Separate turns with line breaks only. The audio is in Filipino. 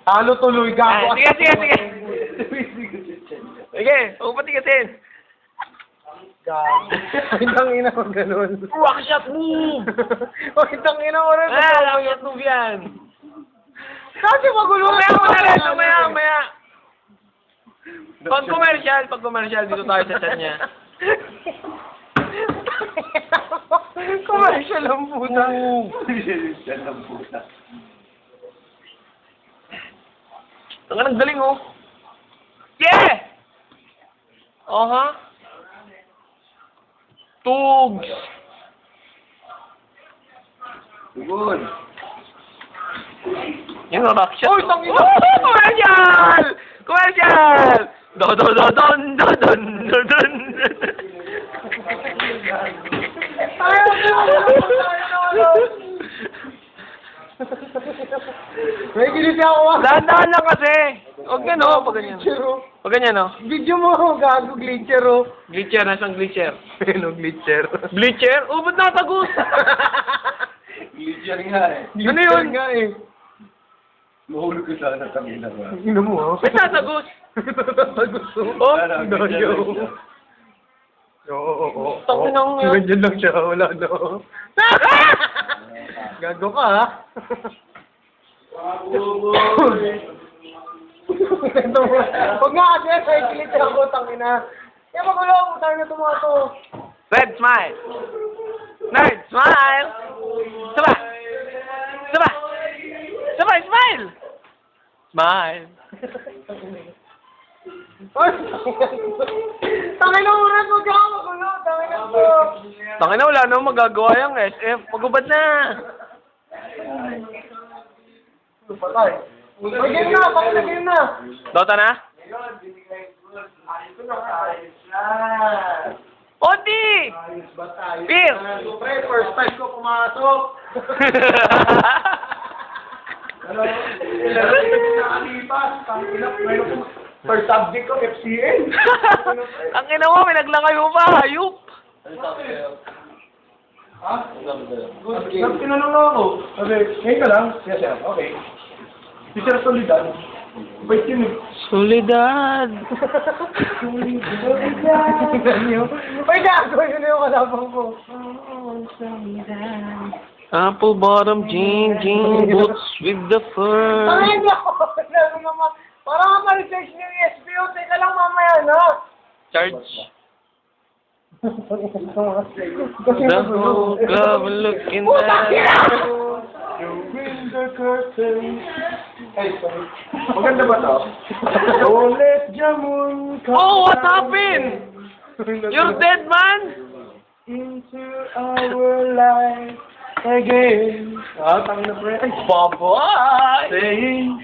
Talo tuloy, gago.
Sige. Sige, huwag patigasin.
Gago. Hintang ina ko ganun.
Rockshot move!
Hintang ina ko rin.
Rockshot move yan.
Kasi magulo
Mamaya. Pag commercial, dito tayo sa chat niya.
Commercial ang puta.
Commercial ang puta.
Ang galing, oh. Yeah! Tugs!
Good.
Yung rockshot.
Uy, tangina!
Commercial! Don.
May ginisi ako ah.
Dahan-dahan lang kasi. Huwag ganyan, oh. Pag ganyan.
Glitcher oh.
Pag ganyan, oh.
Video mo ako, gago, glitcher oh.
Glitcher, nasaan glitcher?
Ano, glitcher?
Glitcher? Oh, ba't natagos?
Glitcher nga eh.
Ano yun?
nga eh.
Mahulog ko sana kami na ba?
Ino mo ah.
Ba't natagos?
Gusto mo?
Oh,
Oo.
Tanginang yan.
Ganyan lang siya, wala na. Gago ka ha. Huwag nga kasi, may glitcher ako, tangina. Kaya magulo ako, tayo na tumato.
Red smile. Nerd smile. Sabay, smile. Smile.
Tangina mo na, huwag ka magulo, tangina mo.
Tangina, wala namang magagawa yung SF. Magubad na.
Patay. May game na, tangina game na.
Dota na? Odi!
Ayos ba tayo?
Pir!
Pre, first time ko pumasok. Ano? Nakalipas. Tangina, meron po. First subject ko, FCN.
Ang ina mo, pinaglakay mo pa, hayop.
Ha? Good game. Tinanong lang ako. Sabi, ngayon ka lang? Yes, sir. Okay. Si Sir Solidad. Wait yun eh.
Solidad.
Ay, gago! Yun na yung kalabang ko.
Apple bottom jean boots with the fur.
Tangin ako! Lalo naman. Parang ma-research niyo yung SPO. Teka lang mamaya na.
Charge.
Kasi
The whole club looking at
you in the curtain. Ay, sorry. Maganda ba to? Oh, let Jamun come
Oh, what happened? You're dead, man?
into our life again. Ah, tangin na pre. Ay,
Bye-bye.
saying